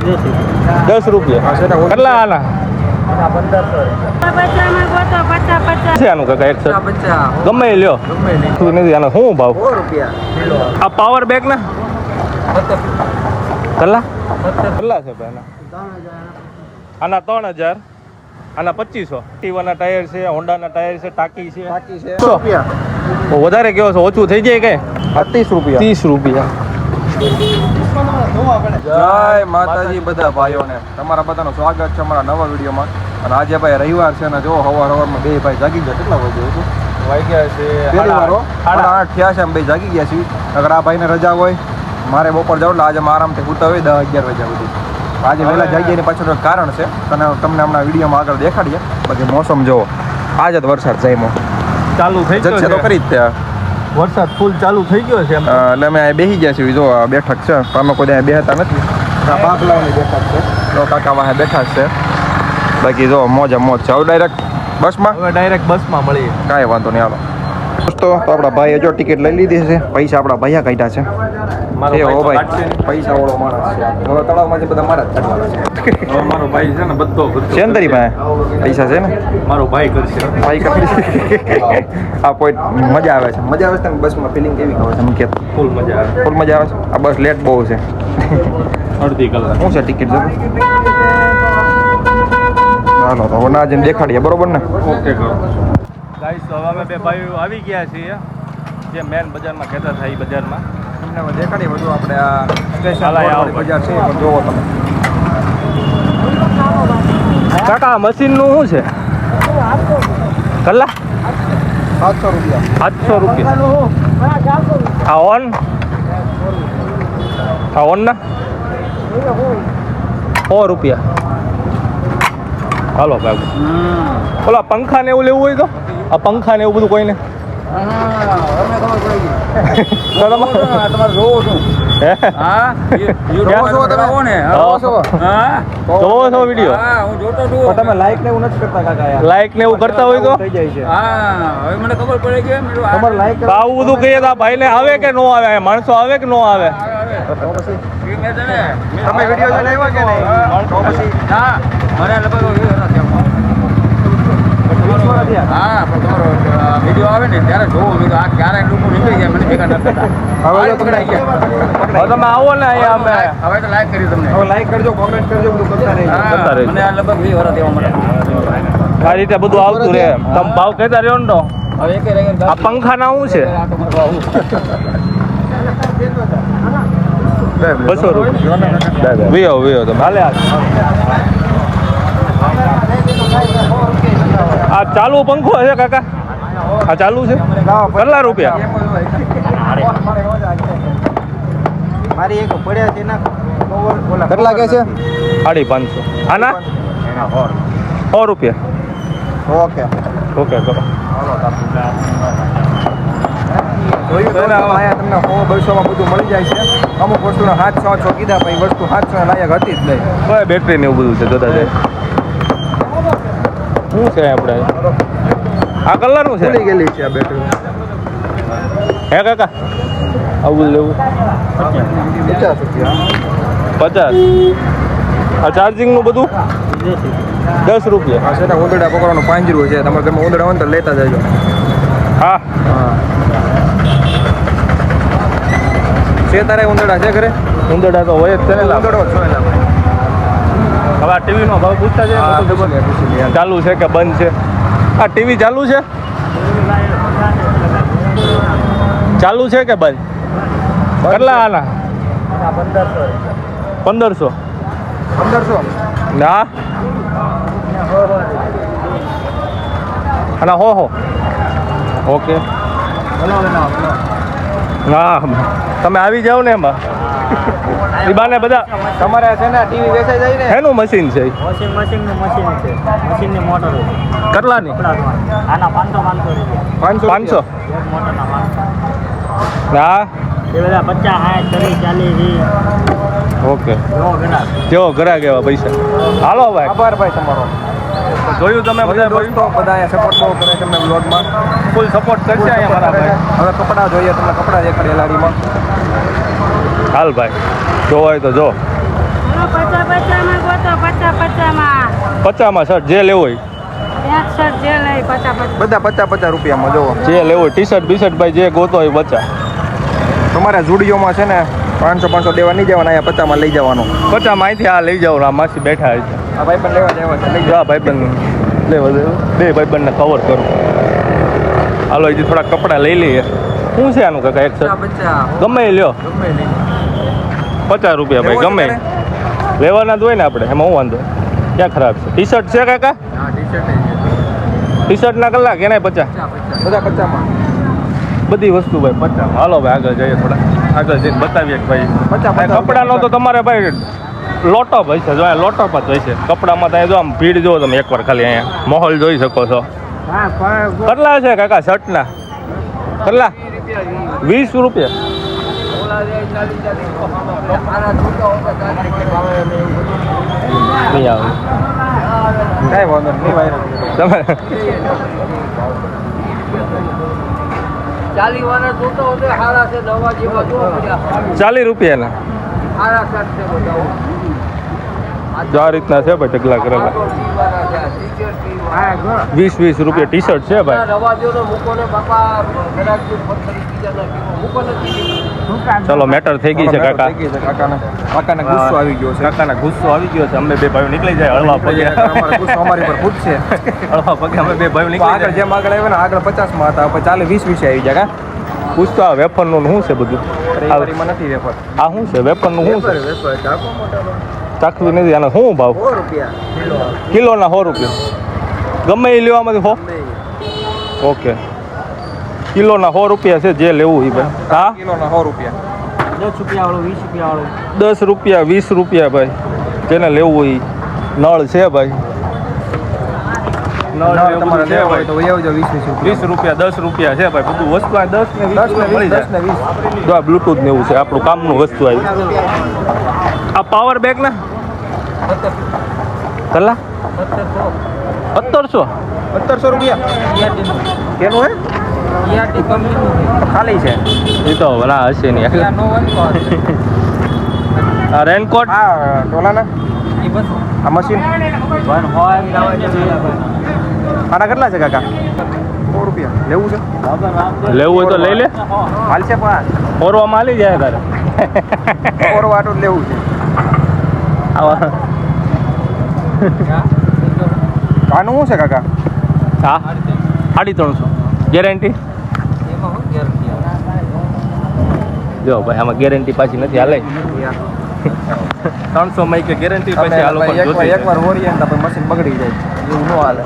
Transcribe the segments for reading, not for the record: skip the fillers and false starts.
10 રૂપિયા કેટલા આના છે આનું કાકા 150 ગમે એ લ્યો નથી આનો શું ભાવ આ પાવર બેગ ના કેટલા છે ભાઈ આના 3000 આના 2500 ટીવાના ટાયર છે હોન્ડાના ટાયર છે ટાંકી છે વધારે કેવો છે ઓછું થઈ જાય કે 30 રૂપિયા જય માતાજી બધા ભાઈઓને તમારા બધાનું સ્વાગત છે અમારા નવા વિડીયોમાં. અને આજે ભાઈ રવિવાર છે ને જો સવારમાં બે ભાઈ જાગી ગયા. કેટલા વાગ્યા છે? પહેલી વાર 8:30 થયા છે. બે જાગી ગયા છીએ. અગર આ ભાઈને રજા હોય મારે બપોર જાવ એટલે આજે આરામથી સૂતા હોય 10-11 વાગ્યા સુધી. આજે વહેલા જાગીને પાછળ એક કારણ છે તમને હમણાં વિડીયોમાં આગળ દેખાડીએ. બાકી મોસમ જોવો આજે જ વરસાદ જાયમો ચાલુ થઈ ગયો છે તો કરી જ ત્યાં વરસાદ ફૂલ ચાલુ થઈ ગયો છે એટલે અમે અહીં બેસી ગયા છીએ. જો આ બેઠક છે અમે કોઈ ત્યાં બેસતા નથી. બાપલાની બેઠક છે તો કાકા વાહે બેઠા છે. બાકી જો મોજે મોજ છે. હવે ડાયરેક્ટ બસમાં મળીએ. કાંઈ વાંધો નહીં હાલો દોસ્તો. તો આપણા ભાઈએ જો ટિકિટ લઈ લીધી છે. પૈસા આપણા ભૈયા કાઢ્યા છે. હો ભાઈ પૈસા વાળો માણસ છે. હવે તળાવમાંથી બધા મારા જ કાઢવાના છે. મારો ભાઈ છે ને બધો છે ને તારી પાસે પૈસા છે ને મારો ભાઈ કરશે આ પોઈન્ટ મજા આવે છે. મજા આવે છે ને બસમાં ફિલિંગ કેવી આવે છે? એમ કે ફૂલ મજા આવે છે. આ બસ લેટ બહુ છે. અડધી કલાક શું છે ટિકિટ છે? હાલો તો હવે ના જઈને દેખાડીએ બરોબર ને? ઓકે કરો ગાઈસ. તો હવે અમે બે ભાઈઓ આવી ગયા છીએ જે મેન બજારમાં કહેતા હતા એ બજારમાં. તમને હવે દેખાડીએ બધું. આપણે આ સ્ટેશન બજાર છે પણ જોવો તમે. કાકા મશીનનું શું છે? કલા 700 રૂપિયા. 700 રૂપિયા. આ ઓન ના 100 રૂપિયા. હાલો ભાઈ ઓલા પંખા ને એવું લેવું હોય તો આ પંખા ને એવું બધું કોઈને જોવો છો વિડીયો? તમે લાઈક ને એવું નથી કરતા કાકા? લાઈક ને એવું કરતા હોય તો થઈ જાય છે. મને ખબર પડે કે તમારે લાઈક આવું બધું કહીએ તો આ ભાઈ ને આવે કે નો આવે? માણસો આવે કે નો આવે? તમે વિડીયો જોઈને આવ્યા કે નહીં? તો પછી હા મને લગભગ હા પણ તમારો વિડીયો આવે ને ત્યારે જોવું મેં આ ક્યારે લોકો નીકળી જાય મને ભેગા નથી થતા. હવે તો પકડાઈ ગયા. હવે તમે આવો ને અહીંયા અમે હવે તો લાઈક કરી તમને. હવે લાઈક કરજો, કોમેન્ટ કરજો, બધું કરતા રહેજો. કરતા રહેજો. મને આ લગભગ 20 વર્ષ દેવા મને આ રીતે બધું આવતું રહે. તમે ભાવ કહેતા રહ્યો ને તો હવે એક રહી આ પંખા ના શું છે? 200 રૂપિયા. વિયો તમે હાલે આ ચાલુ પંખો છે કાકા? આ ચાલુ છે? કેટલા રૂપિયા? મારી એક પડ્યા છે ના કેટલા કે છે? 550. આના 100 રૂપિયા. ઓકે ઓકે કરો. જોયું તો અહીંયા તમને 100-200 માં બધું મળી જાય છે. અમુક વસ્તુના 700 કીધા પછી વસ્તુ 700 લાયક હતી જ નહીં. કોઈ બેટરી ને એવું બધું છે જોતા જાય. શું છે આપણે આ કલરનું છે? ભૂલી ગયેલી છે આ બેટરી. હે કાકા આવું લેવું 50 રૂપિયા. 50. આ ચાર્જિંગનું બધું 10 રૂપિયા. આ છે ને ઉંદરડા પકડવાનું પાંજરું છે. તમારે ઘરમાં ઉંદરડા હોય ને તો લેતા જજો. હા છે તારે ઉંદરડા છે ઘરે? ઉંદરડા તો હોય જ છે ને. ઉંદરડો છો એના ભાઈ. હવે આ ટીવીનો ભાવ પૂછતા છે ચાલુ છે કે બંધ છે? આ ટીવી ચાલુ છે? ચાલુ છે કે બંધ? કેટલા આના? 1500. 1500 ના આના હો ઓકે. ના તમે આવી જાઓ ને એમાં એ બાને બધા તમારે છે ને ટીવી વેચાઈ જાય ને એનું મશીન છે. મશીનનું મશીન છે. મશીનની મોટર કેટલાની? આના 500 રૂપિયા. 500. મોટરના 500. ના એ બધા 50 60 40 ઓકે. ઘણા જેવો ઘરા કેવા પૈસા. હાલો ભાઈ આભાર ભાઈ તમારો. જોયું તમે બધા દોસ્તો બધા સપોર્ટ બહુ કરે તમને બ્લોગમાં. ફૂલ સપોર્ટ કરશે અહીંયા મારા ભાઈ. હવે કપડાં જોઈએ તમને કપડાં દેખાડીએ લારીમાં. હાલ ભાઈ જો હોય તો જો. 50 50માં શર્ટ જે લેવો હોય બધા 50 રૂપિયામાં જોવો. જે લેવો હોય ટી શર્ટ બીશર્ટ ભાઈ જે ગોતો હોય 50. તમારે ઝુડિયોમાં છે ને 500 દેવા નહીં જવાના, અહીંયા 50માં લઈ જવાનું. 50માં અહીંથી આ લઈ જાવ. આ માસી બેઠા છે. આ ભાઈ પણ લેવા જવા છે, લઈ જા ભાઈબંધ લેવા દે. બે ભાઈબંધને કવર કરું. હાલો હજી થોડા કપડાં લઈ લઈએ. શું છે આનું કાકા? એક શર્ટ ગમે એ લ્યો. 50 રૂપિયા ભાઈ ગમે એ. લેવાના જ હોય ને આપણે, એમાં હું વાંધો ક્યાં ખરાબ છે? ટી શર્ટ છે કાકા? ટી શર્ટના કલાક એના 50. બધા 50માં. બધી વસ્તુ ભાઈ 50. હાલો ભાઈ આગળ જઈએ, થોડા આગળ જઈને બતાવીએ કે ભાઈ 50 કપડાનો તો તમારે ભાઈ લોટઅપ હશે. જો અહીંયા લોટઅપ જ હોય છે કપડામાં. ત્યાં જો આમ ભીડ જુઓ તમે એકવાર ખાલી, અહીંયા માહોલ જોઈ શકો છો. કેટલા છે કાકા શર્ટના? કેટલા? 20 રૂપિયા. નહીં આવે કાંઈ વાંધો નહીં ભાઈ. તમે 40 રૂપિયાના જો આ રીતના છે ભાઈ ઢગલા કરેલા. 20 રૂપિયા ટી શર્ટ છે ભાઈ. ચલો મેટર થઈ ગઈ છે કાકા. કાકાને ગુસ્સો આવી ગયો છે. કાકાના ગુસ્સો આવી ગયો છે. અમે બે ભાઈઓ નીકળી જાય હળવા પગે. અમારો ગુસ્સો અમારી પર ફૂટશે. હળવા પગે અમે બે ભાઈઓ નીકળી આગળ જાય. જેમ આગળ આવ્યો ને આગળ 50માં હતા, હવે 40-20 આવી જાય. પૂછતો આ વેફરનું શું છે બધું? રવિવારીમાં નથી વેફર. આ શું છે વેફરનું શું છે? ચાખવી નથી. આનો શું ભાવ? 100 રૂપિયા કિલોના 100 રૂપિયા. ગમે એ લેવામાંથી 100. ઓકે કિલોના 100 રૂપિયા છે જે લેવું એ ભાઈ. હા કિલોના 100 રૂપિયા. 10 રૂપિયા 20 રૂપિયા ભાઈ જેને લેવું હોય. નળ છે ભાઈ. નળ તમારે લેવા હોય તો વહી આવજો. 20 રૂપિયા 10 રૂપિયા છે ભાઈ. બધું વસ્તુ આ 10 ને 20 મળી 10 ને 20. જાય. જો આ બ્લૂટૂથ ને એવું છે આપણું કામનું વસ્તુ આવી. આ પાવર બેગ ને કેટલા? 1700 રૂપિયા. કેનું હે? ખાલી છે એ તો ના હશે નહીં. આ રેનકોટ આ ટોલાના આ મશીન આના કેટલા છે કાકા? 100 રૂપિયા. લેવું છે? લેવું હોય તો લઈ લે. હાલ છે પણ ઓરવામાં આલી જાય તારે. ઓરો આટલું લેવું છે. આવા આનું શું છે કાકા? હા 350 ગેરંટી. જો ભાઈ આમાં ગેરંટી પાછી નથી હાલે. 300 માં કે ગેરંટી પછી આ લોકો જોતી એકવાર હોરીએ ને તો મશીન બગડી જાય. એવું ન હાલે.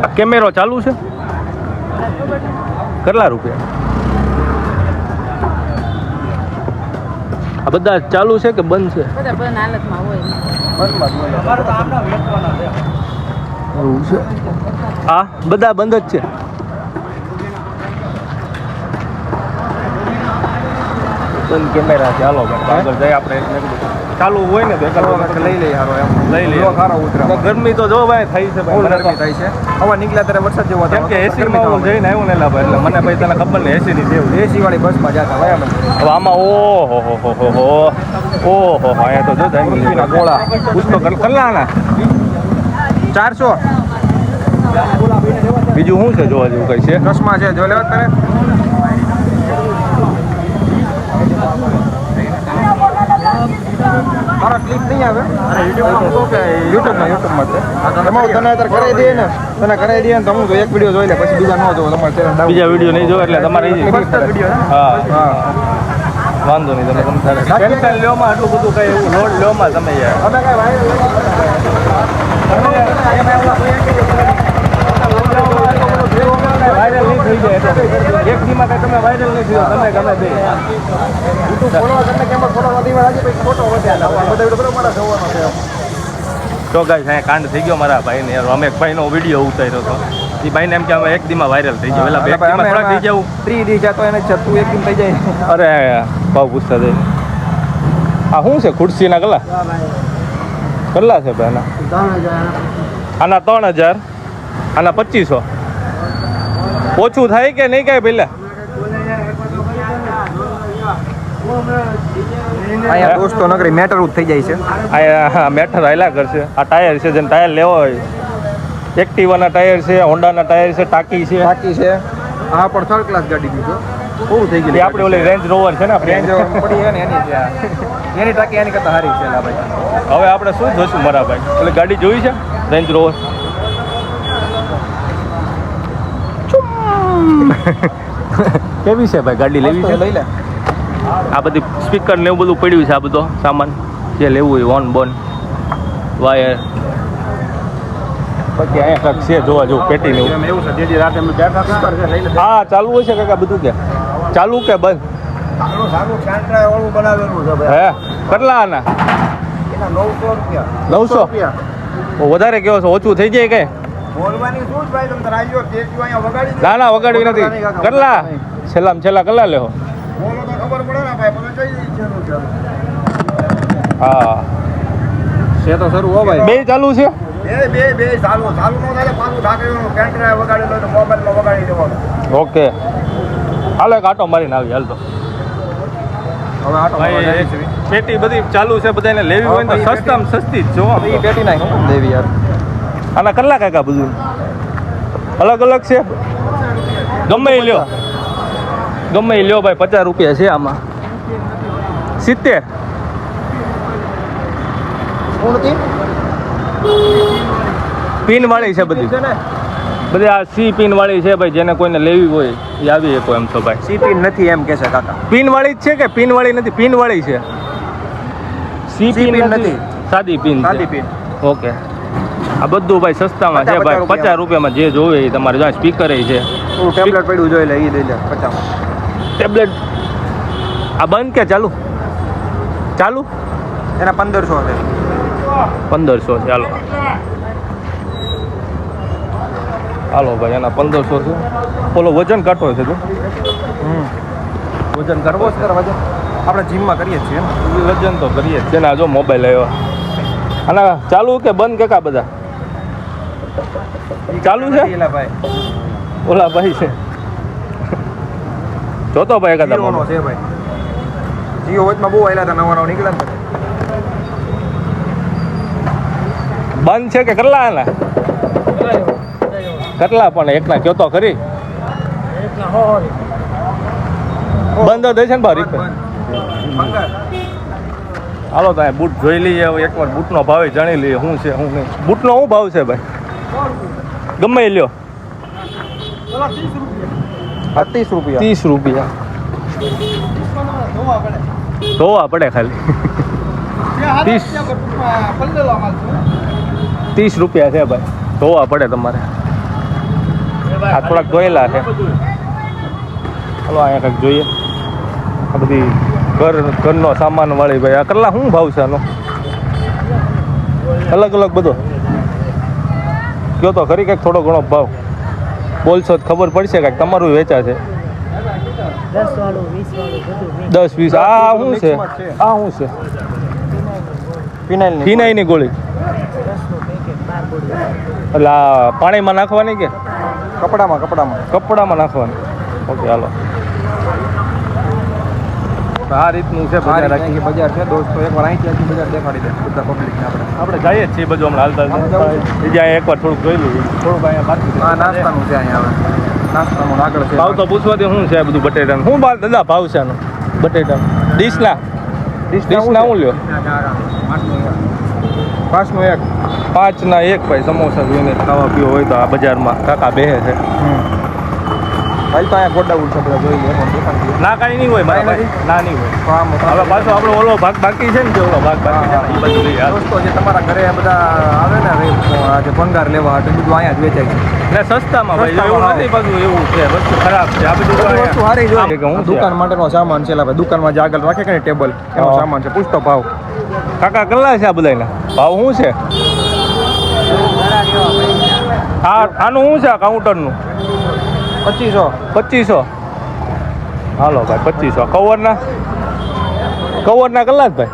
આ કેમેરો ચાલુ છે? કેટલા રૂપિયા? આ બધા ચાલુ છે કે બંધ છે? એવું છે. હા બધા બંધ જ છે. બંધ કેમેરા છે. હાલો આગળ જઈએ આપણે. ચાલુ હોય ને તો લઈ લઈએ હારો એમ. લઈ લઈએ. ખારો ઉતરા. ગરમી તો જો ભાઈ થઈ છે ફૂલ ભાઈ. ગરમી થાય છે. હવા નીકળ્યા ત્યારે વરસાદ જેવો કેમ કે એસીમાં હું જઈને આવ્યો ને એલા ભાઈ એટલે મને ભાઈ તને ખબર ને એસી ની જેવું. એસી વાળી બસમાં જતા ભાઈ અમે. હવે આમાં ઓહો અહીંયા તો જો જાય ગોળા પૂછતો કલાના 400. બીજું શું છે જોવા જેવું કઈ છે? ચશ્મા છે જો લેવા તારે. મારા ક્લિપ નહીં આવે. યુટ્યુબમાં છે. એમાં તને અત્યારે કરાવી દઈએ ને, તને કરાવી દઈએ ને તો હું તો એક વિડીયો જોઈ લે પછી બીજા ન જોવો. તમારે channel down. બીજા વિડીયો નહીં જો એટલે તમારે First જ video છે. હા હા. વાંધો નહીં. તમે ટેન્શન લ્યોમાં આટલું બધું કઈ એવું લોડ લ્યોમાં તમે યાર. અમે કઈ વાયરલ નહીં થઈ જાય એટલે એક દીમાં કઈ તમે વાયરલ નહીં થયો તમે ગમે બે. YouTube ફોલો તમને કેમ ફોલો નથી વાળી પછી ફોટો વધ્યા બધા વિડીયો બરોબર મારા જોવાનો છે. તો ગાઈસ અહીંયા કાંડ થઈ ગયો મારા ભાઈને યાર. અમે એક ભાઈનો વિડીયો ઉતાર્યો હતો. એ ભાઈને એમ કે અમે એક દીમાં વાયરલ થઈ ગયો. એટલે બે દીમાં થોડા થઈ જવું. 3 દી જતો એને તું એક દિન થઈ જાય. અરે ભાવ પૂછતા જાય. આ શું છે ખુરશીના કેટલા? કેટલા છે ભાઈ આના? 3000. આના 2500. ઓછું થાય કે નહીં કાંઈ પહેલાં? અહીંયા દોસ્તો નગરી મેટર જ થઈ જાય છે. આ મેટર હાયલા કરશે. આ ટાયર છે, જેને ટાયર લેવો હોય, એક્ટિવાના ટાયર છે, હોન્ડાના ટાયર છે, ટાંકી છે. બાકી છે આ પણ થર્ડ ક્લાસ ગાડી દીધો બહુ થઈ ગઈ. આપણે ઓલી રેન્જ રોવર છે ને, રેન્જ રોવર પડી છે ને એની છે આ. એની ટાંકી એની કરતા સારી છે લા ભાઈ. હવે આપણે શું જોઈશું મારા ભાઈ? ઓલી ગાડી જોઈ છે રેન્જ રોવર? કેવી છે ભાઈ ગાડી? લેવી છે? લઈ લે. આ બધી સ્પીકર ને એવું બધું પડ્યું છે, આ બધો સામાન જે લેવું હોય, ઓન બોન વાયર. પછી અહીંયા કાંક છે જોવા જેવું પેટી ને એવું. એવું છે જેજી રાતે અમે બેઠા હતા લઈ લે. હા ચાલુ હોય છે કાકા બધું? કે ચાલુ કે બંધ? સારું સારું સેન્ટ્રા વાળું બનાવેલું છે ભાઈ. હે કેટલા આના? એના 900 રૂપિયા. 900? વધારે કેવો છે? ઓછું થઈ જાય કે? બોલવાની શું જ ભાઈ, તમે રાજો ટેક્યુ અહીંયા વગાડી દે. ના ના વગાડવી નથી. કેટલા છેલ્લામાં છેલ્લા કેટલા લેવો? બોલો તો ખબર પડે ને ભાઈ, પછી જઈ છે. હા છે તો શરૂ હો ભાઈ. બે ચાલુ છે? બે ચાલુ નો થાય પાછું ઢાંકીને પેન્ટ્રા વગાડી લો તો મોબાઈલમાં વગાડી દેવાનું. ઓકે હાલો એક આટો મારીને આવી. હાલ તો હવે આટો ભાઈ પેટી બધી ચાલુ છે, બધાને લેવી હોય ને તો સસ્તામાં સસ્તી જ જો. એ પેટી નાખ દેવી યાર. આના કેટલા કાકા બધું અલગ અલગ છે? ગમે એ લ્યો, ગમે એ લ્યો ભાઈ. 50 રૂપિયા છે આમાં. 70 પિન વાળી છે બધી. બધી આ સી પિન વાળી છે ભાઈ. જેને કોઈને લેવી હોય એ આવી શકો એમ તો ભાઈ. સી પિન નથી એમ કે છે કાકા. પિન વાળી જ છે કે પિન વાળી નથી? પિન વાળી છે. સી પિન નથી, સાદી પિન. સાદી પિન. ઓકે આ બધું ભાઈ સસ્તામાં છે ભાઈ. 50 રૂપિયામાં જે જોવે એ તમારે જો સ્પીકર છે. ટેબ્લેટ પડ્યું જોઈ લે એ દઈ લે 50. ટેબ્લેટ આ બંધ કે ચાલુ? ચાલુ એના 1500 છે. 1500 છે. હાલો હાલો ભાઈ એના 1500 છે. ઓલો વજન કાઢવો છે તું? વજન કરવો કાઢવો છે તારે વજન? આપણે જીમમાં કરીએ છીએ છે. વજન તો કરીએ જ છે ને. આ જો મોબાઈલ આવ્યો. આના ચાલુ કે બંધ કે કા બધા? ચાલુ છે? એલા ભાઈ ઓલા ભાઈ છે જોતો ભાઈ એકાદા જીઓનો છે ભાઈ. જીઓ વચમાં બહુ આયલા હતા, નવા નવા નીકળ્યા ને. બંધ છે કે કેટલા આના? કેટલા પણ એકના કયો તો ખરી? બંધ જ છે ને ભાઈ. હાલો તો બૂટ જોઈ લઈએ હવે એકવાર. બૂટનો ભાવ જાણી લઈએ શું છે શું નહીં. બૂટનો શું ભાવ છે ભાઈ? ગમે એ લ્યો. 30 રૂપિયા. 30 રૂપિયા ધોવા પડે ખાલી. 30 રૂપિયા છે ભાઈ. ધોવા પડે તમારે. આ થોડાક ધોયેલા છે. ચાલો અહીંયા કંઈક જોઈએ. આ બધી ઘરનો સામાન વાળી ભાઈ. આ કેટલા શું ભાવ છે આનો? અલગ અલગ બધો કયો તો ખરી કંઈક થોડો ઘણો ભાવ બોલશો તો ખબર પડશે. કાંઈક તમારું વેચા છે 10 20. આ શું છે? આ શું છે? ફિનાઈલની ગોળી. એટલે આ પાણીમાં નાખવાની કે કપડામાં નાખવાની? ઓકે હાલો આ રીતનું છે બજાર. આખી બજાર છે દોસ્તો. એકવાર અહીંથી આખી બજાર દેખાડી દે બધા પબ્લિકને. આપણે જઈએ જ છીએ બધું હમણાં હાલતા. બીજા એકવાર થોડુંક જોઈ લઈએ. થોડુંક અહીંયા બાકી હા નાસ્તાનું છે અહીંયા હવે. નાસ્તાનું આગળ છે. ભાવ તો પૂછવા દે શું છે બધું બટેટાનું? શું ભાવ દાદા ભાવ છે આનો બટેટા? ડીશના શું લ્યો? 5નું 1. 5ના 1 ભાઈ. સમોસા જોઈને ખાવા પીવો હોય તો આ બજારમાં કાકા બેહે છે. ભાઈ તો અહીંયા ગોડાઉન છે બધા જોઈ લે. ના કાંઈ નહીં હોય મારા ભાઈ. ના નહીં હોય. હવે પાછો આપણો ઓલો ભાગ બાકી છે ને, જે ઓલો ભાગ બાકી છે ને એ બધું લઈ આવે. દોસ્તો જે તમારા ઘરે બધા આવે ને જે ભંગાર લેવા માટે બધું અહીંયા જ વેચાય છે. એટલે સસ્તામાં ભાઈ. એવું નથી પાછું એવું છે વસ્તુ ખરાબ છે. આ બધું વસ્તુ સારી જોઈએ. હું દુકાન માટેનો સામાન છે ભાઈ. દુકાનમાં જે આગળ રાખે કે ને ટેબલ એનો સામાન છે. પૂછતો ભાવ કાકા કેટલા છે આ બધાના ભાવ? શું છે આનું? શું છે આ કાઉન્ટરનું? 2500. હાલો ભાઈ 2500. કવરના કેટલા જ ભાઈ?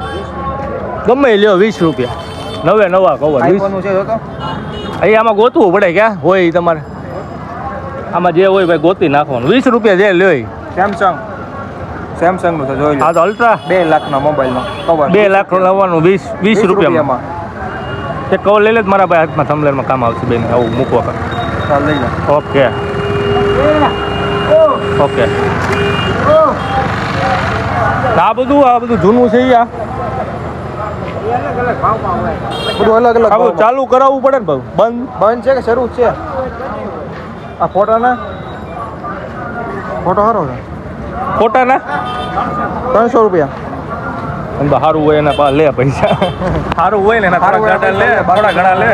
ગમે એ લ્યો 20 રૂપિયા. નવા કવર 20 છે જો તો. અહીં આમાં ગોતવું પડે ક્યાં હોય ઈ તમારે? આમાં જે હોય ભાઈ ગોતી નાખવાનું. 20 રૂપિયા જે લ્યો. સેમસંગ સેમસંગનું છે જોઈ લો. હા તો અલ્ટ્રા 2 લાખનો મોબાઈલનો કવર 2 લાખ લાવવાનું 20 રૂપિયામાં એક કવર લઈ લે તો મારા ભાઈ હાથમાં થંબલેરમાં કામ આવશે બેન આવું મૂકવા ચાલ લઈ લો. ઓકે ઓકે આ બધું જૂનું છે ઈ આ બધું અલગ અલગ આ બધું ચાલુ કરાવવું પડે ને ભાઈ બંધ છે કે શરૂ છે? આ ફોટાના ફોટો સારો છે ફોટાના 300 રૂપિયા. એમ તો સારું હોય એના લે પૈસા સારું હોય ને એના થોડા ઘણા લે થોડા ઘણા લે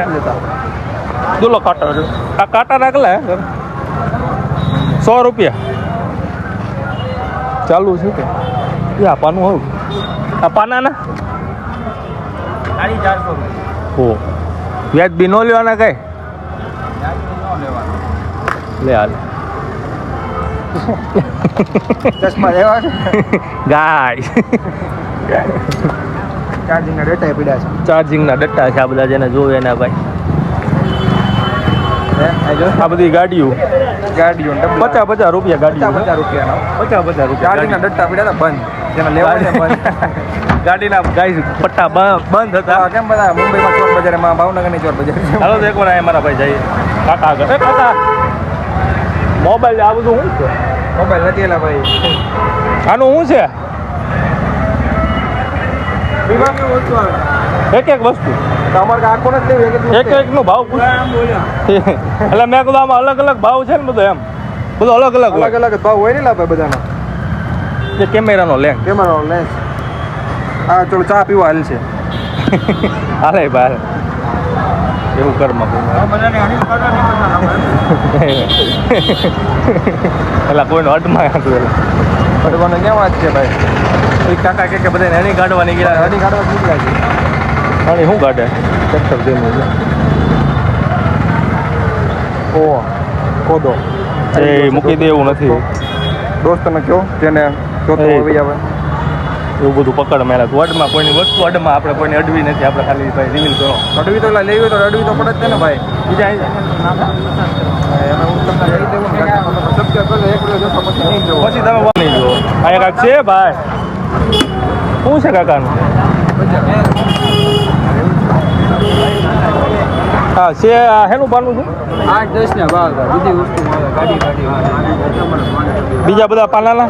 દુલો કાંટા આ કાંટા નાખલા 100 રૂપિયા ચાલુ છે કે આ પાનું હોવું આ પાનાના 450 ઓ વ્યાજ બી નો લેવાના કઈ લે હાલ ચશ્મા લેવા ગાય ચાર્જિંગના ડેટા પીડા છે. ચાર્જિંગના ડટ્ટા છે આ બધા જેને જોવે એના ભાઈ આ બધી ગાડીઓ ગાડીઓ 50 રૂપિયા ગાડીઓ 50 રૂપિયાનો 50 રૂપિયા ચાર્જિંગના ડટ્ટા પીડા હતા બંધ. જેને લેવા છે બંધ. ગાડીના ગાય પટ્ટા બંધ હતા કેમ બધા મુંબઈમાં ચોર બજારમાં ભાવનગરની ચોર બજાર હાલો તો એકવાર અહીંયા મારા ભાઈ જઈએ કાકા આગળ કાકા મોબાઈલ આ બધું શું છે મોબાઈલ નથી એલા ભાઈ. આનું શું છે એક વસ્તુ તમારે આખો નથી લેવી એક નો ભાવ પૂછ એટલે મેં કીધું આમાં અલગ અલગ ભાવ છે ને બધું એમ બધું અલગ અલગ અલગ અલગ ભાવ હોય ને લા ભાઈ બધાના. જે કેમેરાનો લેન્સ કેમેરાનો લેન્સ. હા ચલો ચા પીવા હાલ છે. હાલે ભાઈ એવું કરમાં એટલે કોઈનો અડમાં હતું ભગવાનને ક્યાં વાત છે ભાઈ? એ કાકા કે બધા એની કાઢવાની ગયા ગાડી કાઢવા નીકળ્યા છે. અને શું કાઢે ટ્રેક્ટર જેવું છે ઓ ખોદો એ મૂકી દે એવું નથી દોસ્તને કહો જેને જોતો એ. આવી આવે. એવું બધું પકડ મેળા અડમાં કોઈની વસ્તુ અડમાં આપણે કોઈને અડવી નથી આપણે ખાલી ભાઈ રિવીલ કરો અડવી તો લેવી હોય તો અડવી તો પડે જ છે ને ભાઈ. બીજા એમાં હું તમને કહી દેવું ને સબસ્ક્રાઈબ કરજો 1 વિડિયો જોશો પછી નહીં જોવો. પછી તમે નહીં જુઓ આ એક છે ભાઈ શું છે કાકાનું હા છે આ હેનું પાનું છું 8-10 ના ભાવ બધી વસ્તુ ગાડી બીજા બધા પાનાના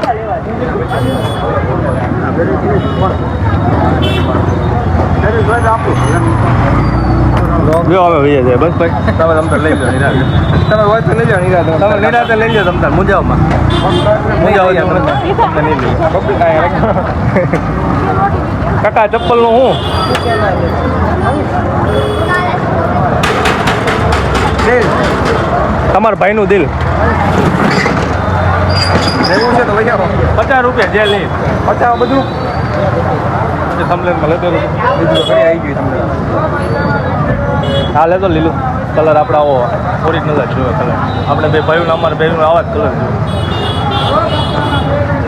જો હવે ભૈયા જાય બસ ભાઈ તમે તમ લઈ લો નિરાતે તમે હોય તો લઈ જાઓ નિરાતે. તમે નિરાતે લઈ લો તમ મુજાવમાં મુજાવ તમને નહીં લઈ કાકા ચપ્પલનું હું તમારા ભાઈનું દિલ લેવું છે તો લઈ આવો. 50 રૂપિયા જે લઈ 50 બધું કમ્પ્લેનમાં લેતો બીજું ઘરે આવી ગયું તમને. હા લેતો લીલું કલર આપણે આવો ઓરિજિનલ જ જોયો કલર આપણે બે ભાઈઓને અમારા ભાઈઓનો આવા જ કલર જોયો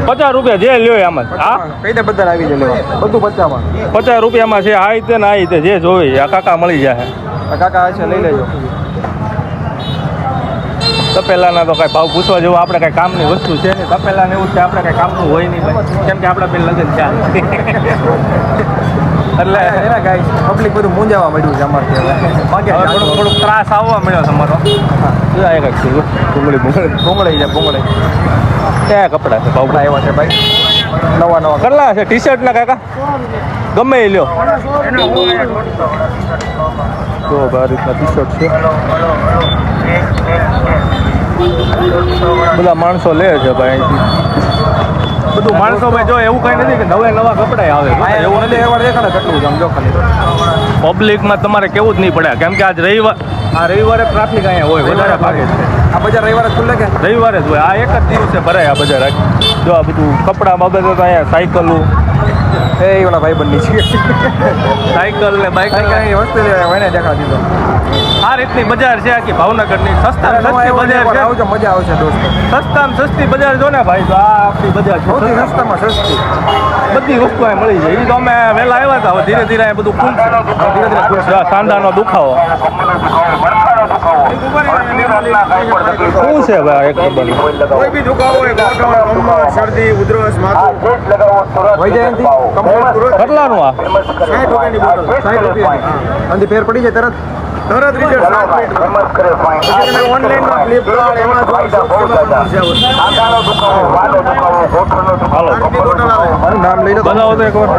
50 રૂપિયા જે લ્યો આમાં હા કઈ દે બધા આવી જાય લેવા બધું 50માં. 50 રૂપિયામાં છે આ રીતે ને આ રીતે જે જોઈ આ કાકા મળી જાય આ કાકા હશે લઈ લેજો. તપેલાના તો કાંઈ ભાવ પૂછવા જેવું આપણે કાંઈ કામની વસ્તુ છે નહીં તપેલાને એવું છે આપણે કાંઈ કામનું હોય નહીં ભાઈ કેમ કે આપણા બેન લગ્ન છે એટલે એના ગાઈસ પબ્લિક બધું મૂંઝાવા માંડ્યું છે અમારે હવે થોડુંક ત્રાસ આવવા મળ્યો તમારો શું આ એક ભૂંગળી ભૂંગળી છે ભૂંગળી. કયા કપડાં છે ભાવ આવ્યા છે ભાઈ નવા નવા. કેટલા છે ટી શર્ટના કાકા ગમે એ લ્યો તો આ રીતના ટી શર્ટ છે બધા માણસો લે છે ભાઈ અહીંથી બધું માણસો ભાઈ જો એવું કઈ નથી કે નવા કપડા આવે એવું નથી એકવાર દેખાડે કેટલું છે આમ જો ખાલી. પબ્લિકમાં તમારે કેવું જ નહીં પડે કેમ કે આજ રવિવારે ટ્રાફિક અહીંયા હોય વધારે ભાગે છે આ બજાર રવિવારે ખુલ્લે કે રવિવારે જ હોય આ એક જ દિવસે ભરાય આ બજાર જો આ બધું કપડા બાબતે તો અહીંયા સાયકલો એ ઓલા ભાઈ બંધ છે સાયકલ ને બાઇક કઈ વસ્તુ લેવા એને દેખા દીધો આ રીતની બજાર છે આખી ભાવનગરની સસ્તા સસ્તી બજાર છે આવજો મજા આવશે દોસ્તો સસ્તામાં સસ્તી બજાર જો ને ભાઈ તો આ આપણી બજાર છે સૌથી સસ્તામાં સસ્તી બધી વસ્તુ અહીં મળી જાય એ તો અમે વહેલા આવ્યા હતા હવે ધીરે ધીરે અહીં બધું ખુલશે ધીરે ધીરે ખુલશે આ સાંધાનો દુખાવો શું છે ભાઈ એક નંબર કોઈ બી દુખાવો હોય ગોઠણ કમર શરદી ઉધરસ માથું વહી જાય એનથી કમ્પ્લીટ તુરંત કેટલાનું આ 60 રૂપિયાની બોટલ 60 રૂપિયા અને ફેર પડી જાય તરત તરત રિઝલ્ટ 7 મિનિટમાં પછી તમે ઓનલાઈનમાં ફ્લિપકાર્ટ એમેઝોન હાલો બોટલ આવે મારું નામ લઈ લો બનાવો તો એકવાર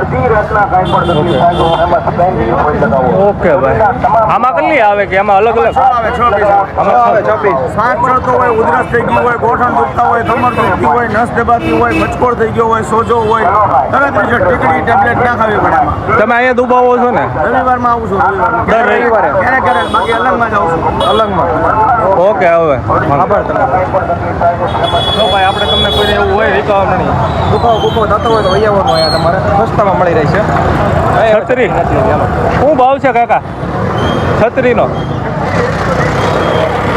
ઓકે ભાઈ આમાં કેટલી આવે કે એમાં અલગ અલગ આવે 6 પીસ આમાં આવે 6 પીસ શ્વાસ ચડતો હોય ઉધરસ થઈ ગયું હોય ગોઠણ દુખતા હોય કમર દુખતી હોય નસ દબાતી હોય મચકોડ થઈ ગયો હોય સોજો હોય તરત રિઝલ્ટ ટીકડી ટેબ્લેટ ના ખાવી પડે આમાં તમે અહીંયા દુબાવો છો ને રવિવારમાં આવું છું દર રવિવારે ક્યારેક ક્યારેક બાકી અલગમાં જ આવું છું અલગમાં ઓકે હવે આભાર તમારો તો ભાઈ આપણે તમને કોઈ એવું હોય રિકવર નહીં દુખાવો બુખાવો થતો હોય તો વહી આવવાનું અહીંયા તમારે સસ્તામાં મળી રહેશે છત્રી શું ભાવ છે કાકા છત્રીનો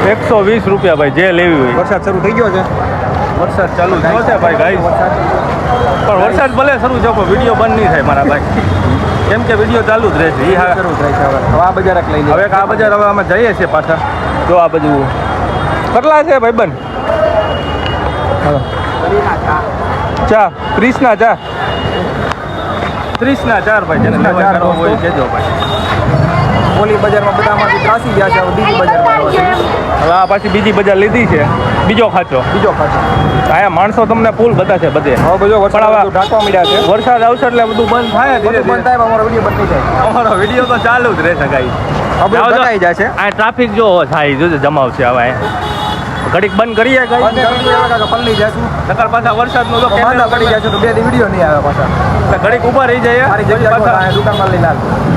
120 રૂપિયા ભાઈ જે લેવી હોય વરસાદ શરૂ થઈ ગયો છે વરસાદ ચાલુ થયો છે ભાઈ ગાઈસ પણ વરસાદ ભલે શરૂ છે પણ વિડીયો બંધ નહીં થાય મારા ભાઈ કેમ કે વિડીયો ચાલુ જ રહેશે ઈ હા શરૂ થાય છે હવે આ બજાર લઈ લે હવે આ બજાર હવે અમે જઈએ છીએ પાછા જો આ બધું કેટલા છે ભાઈ બંધ ચા 30 ના ચા 30 ના 4 ભાઈ જેને લેવા કરવો હોય કહેજો ભાઈ ઓલી બજારમાં બધામાંથી ત્રાસી ગયા છે હવે બીજી બજારમાં આવ્યા છે હવે આ પાછી બીજી બજાર લીધી છે બીજો ખાચો બીજો ખાતો અહીંયા માણસો તમને ફૂલ બધા છે બધે હવે બધો વરસાદ પણ હવે બધું ઢાંકવા મળ્યા છે વરસાદ આવશે એટલે બધું બંધ થાય ધીરે બધું બંધ ધીરે થાય અમારો વિડીયો બંધ થઈ જાય અમારો વિડીયો તો ચાલુ જ રહેશે ગાઈ આ બધું ઢંકાઈ જાય છે આ ટ્રાફિક જો થાય જોજો જમાવશે હવે ઘડીક બંધ કરીએ બંધ ગાઈ કરી દેવા કાકા પલ્લી જશું નકર પાછા વરસાદનું તો માંદા પડી જાય છે તો બે દી વિડીયો નહીં આવે પાછા એટલે ઘડીક ઊભા રહી જાય મારી જગ્યા પાછા દુકાનમાં લઈને આવે